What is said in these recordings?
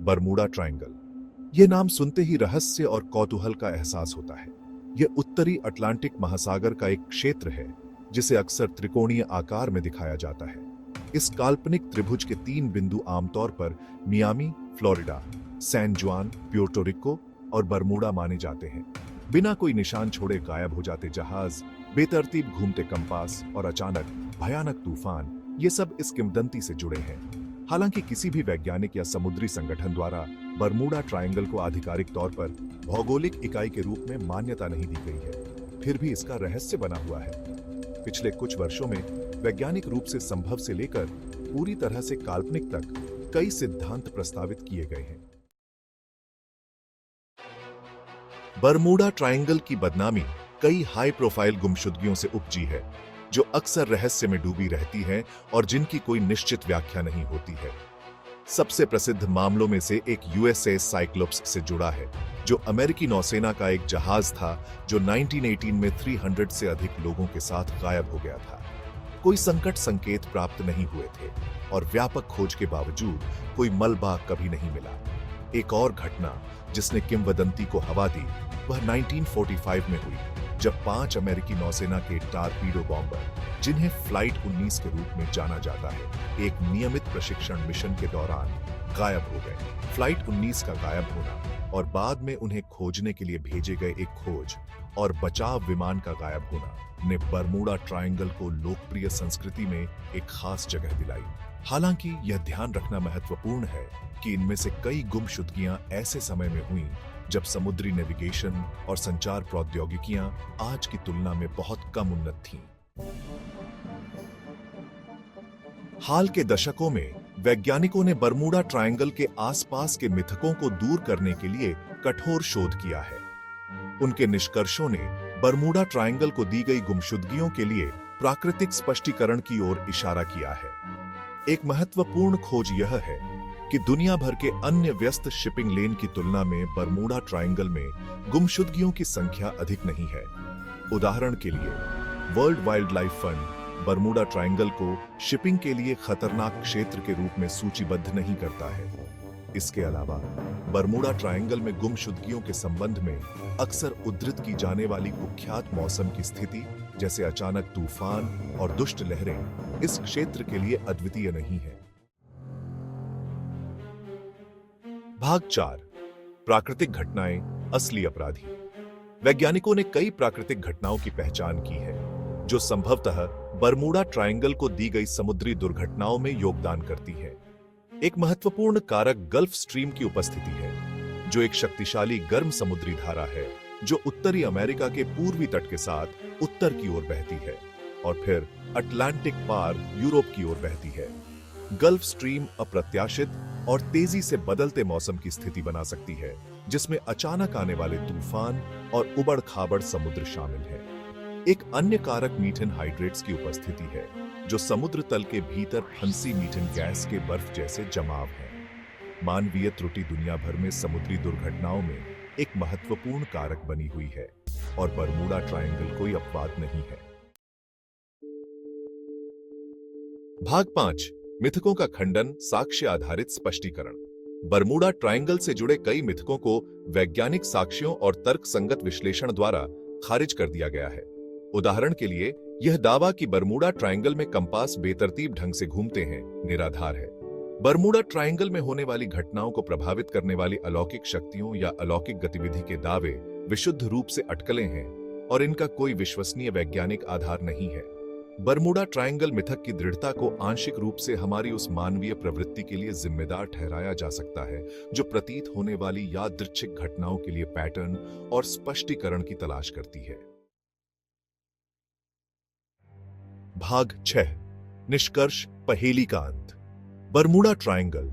Bermuda triangle. यह नाम सुनते ही रहस्य और कौतूहल का एहसास होता है। यह उत्तरी अटलांटिक महासागर का एक क्षेत्र है जिसे अक्सर त्रिकोणीय आकार में दिखाया जाता है। इस काल्पनिक त्रिभुज के 3 बिंदु आमतौर पर मियामी, फ्लोरिडा, सैन जुआन, प्यूर्टो रिको और बरमूडा माने जाते हैं। बिना कोई निशान छोड़े गायब हो जाते जहाज, बेतरतीब घूमते कंपास और अचानक भयानक तूफान, ये सब इस किंवदंती से जुड़े हैं। हालांकि किसी भी वैज्ञानिक या समुद्री संगठन द्वारा बरमूडा ट्रायंगल को आधिकारिक तौर पर भौगोलिक इकाई के रूप में मान्यता नहीं दी गई है, फिर भी इसका रहस्य बना हुआ है। पिछले कुछ वर्षों में वैज्ञानिक रूप से संभव से लेकर पूरी तरह से काल्पनिक तक कई सिद्धांत प्रस्तावित किए गए हैं। बरमूडा ट्रायंगल की बदनामी कई हाई प्रोफाइल गुमशुदगियों से उपजी है, जो अक्सर रहस्य में डूबी रहती हैं और जिनकी कोई निश्चित व्याख्या नहीं होती है। सबसे प्रसिद्ध मामलों में से एक यूएसएस साइक्लोप्स से जुड़ा है, जो अमेरिकी नौसेना का एक जहाज था जो 1918 में 300 से अधिक लोगों के साथ गायब हो गया था। कोई संकट संकेत प्राप्त नहीं हुए थे और व्यापक खोज के बावजूद कोई मलबा कभी नहीं मिला। एक और घटना जिसने किंवदंती को हवा दी वह 1945 में हुई, जब 5 अमेरिकी नौसेना के टारपीडो बॉम्बर, जिन्हें फ्लाइट 19 के रूप में जाना जाता है, एक नियमित प्रशिक्षण मिशन के दौरान गायब हो गए। फ्लाइट 19 का गायब होना और बाद में उन्हें खोजने के लिए भेजे गए एक खोज और बचाव विमान का गायब होना ने बरमूडा ट्रायंगल को लोकप्रिय संस्कृति में एक खास जगह दिलाई। हालांकि यह ध्यान रखना महत्वपूर्ण है कि इनमें से कई गुमशुदगियां ऐसे समय में हुईं जब समुद्री नेविगेशन और संचार प्रौद्योगिकियां आज की तुलना में बहुत कम उन्नत थीं। हाल के दशकों में वैज्ञानिकों ने बरमूडा ट्रायंगल के आसपास के मिथकों को दूर करने के लिए कठोर शोध किया है। उनके निष्कर्षों ने बरमूडा ट्रायंगल को दी गई गुमशुदगियों के लिए प्राकृतिक स्पष्टीकरण की ओर इशारा किया है। एक महत्वपूर्ण खोज यह है कि दुनिया भर के अन्य व्यस्त शिपिंग लेन की तुलना में बरमूडा ट्रायंगल में गुमशुदगियों की संख्या अधिक नहीं है। उदाहरण के लिए, world wild life fund Bermuda triangle को शिपिंग के लिए खतरनाक क्षेत्र के रूप में सूचीबद्ध नहीं करता है। इसके अलावा बरमूडा ट्रायंगल में गुमशुदगियों के संबंध में अक्सर उद्धृत की जाने वाली कुख्यात मौसम की स्थिति, जैसे अचानक तूफान और दुष्ट लहरें, इस क्षेत्र के लिए अद्वितीय नहीं है। भाग 4, प्राकृतिक घटनाएं, असली अपराधी। वैज्ञानिकों ने कई प्राकृतिक घटनाओं की पहचान की है जो संभवतः बरमूडा ट्रायंगल को दी गई समुद्री दुर्घटनाओं में योगदान करती है। एक महत्वपूर्ण कारक गल्फ स्ट्रीम की उपस्थिति है, जो एक शक्तिशाली गर्म समुद्री धारा है जो उत्तरी अमेरिका के पूर्वी तट के साथ उत्तर की ओर बहती है और फिर अटलांटिक पार यूरोप की ओर बहती है। गल्फ स्ट्रीम अप्रत्याशित और तेजी से बदलते मौसम की स्थिति बना सकती है, जिसमें अचानक आने वाले तूफान और उबड़-खाबड़ समुद्र शामिल है। एक अन्य कारक मीथेन हाइड्रेट्स की उपस्थिति है, जो समुद्र तल के भीतर फंसी मीथेन गैस के बर्फ जैसे जमाव है। मानवीय त्रुटि दुनिया भर में समुद्री दुर्घटनाओं में एक महत्वपूर्ण कारक बनी हुई है और बरमूडा ट्रायंगल कोई अपवाद नहीं है। भाग 5, मिथकों का खंडन, साक्ष्य आधारित स्पष्टीकरण। बरमूडा ट्रायंगल से जुड़े कई मिथकों को वैज्ञानिक साक्ष्यों और तर्कसंगत विश्लेषण द्वारा खारिज कर दिया गया है। उदाहरण के लिए, यह दावा कि बरमूडा ट्रायंगल में कंपास बेतरतीब ढंग से घूमते हैं निराधार है। बरमूडा ट्रायंगल में होने वाली घटनाओं को प्रभावित करने वाली अलौकिक शक्तियों या अलौकिक गतिविधि के दावे विशुद्ध रूप से अटकले हैं और इनका कोई विश्वसनीय वैज्ञानिक आधार नहीं है। बरमूडा ट्रायंगल मिथक की दृढ़ता को आंशिक रूप से हमारी उस मानवीय प्रवृत्ति के लिए जिम्मेदार ठहराया जा सकता है जो प्रतीत होने वाली यादृच्छिक घटनाओं के लिए पैटर्न और स्पष्टीकरण की तलाश करती है। भाग 6, निष्कर्ष, पहेली का अंत। बरमूडा ट्रायंगल,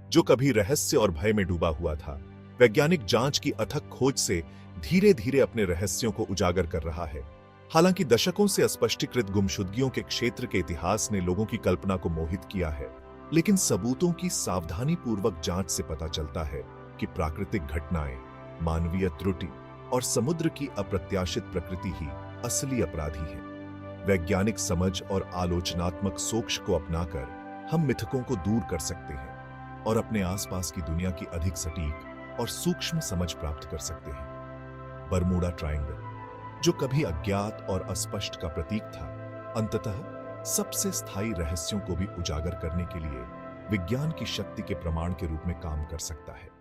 जो कभी रहस्य और भय में डूबा हुआ था, वैज्ञानिक जांच की अथक खोज से धीरे धीरे अपने रहस्यों को उजागर कर रहा है। हालांकि दशकों से अस्पष्टीकृत गुमशुदगियों के क्षेत्र के इतिहास ने लोगों की कल्पना को मोहित किया है, लेकिन सबूतों की सावधानीपूर्वक जांच से पता चलता है कि प्राकृतिक घटनाएं, मानवीय त्रुटि और समुद्र की अप्रत्याशित प्रकृति ही असली अपराधी हैं। वैज्ञानिक समझ और आलोचनात्मक सोच को अपनाकर हम मिथकों को दूर कर सकते हैं। और अपने आसपास की दुनिया की अधिक सटीक और सूक्ष्म समझ प्राप्त कर सकते हैं। बरमूडा ट्रायंगल, जो कभी अज्ञात और अस्पष्ट का प्रतीक था, अंततः सबसे स्थायी रहस्यों को भी उजागर करने के लिए विज्ञान की शक्ति के प्रमाण के रूप में काम कर सकता है।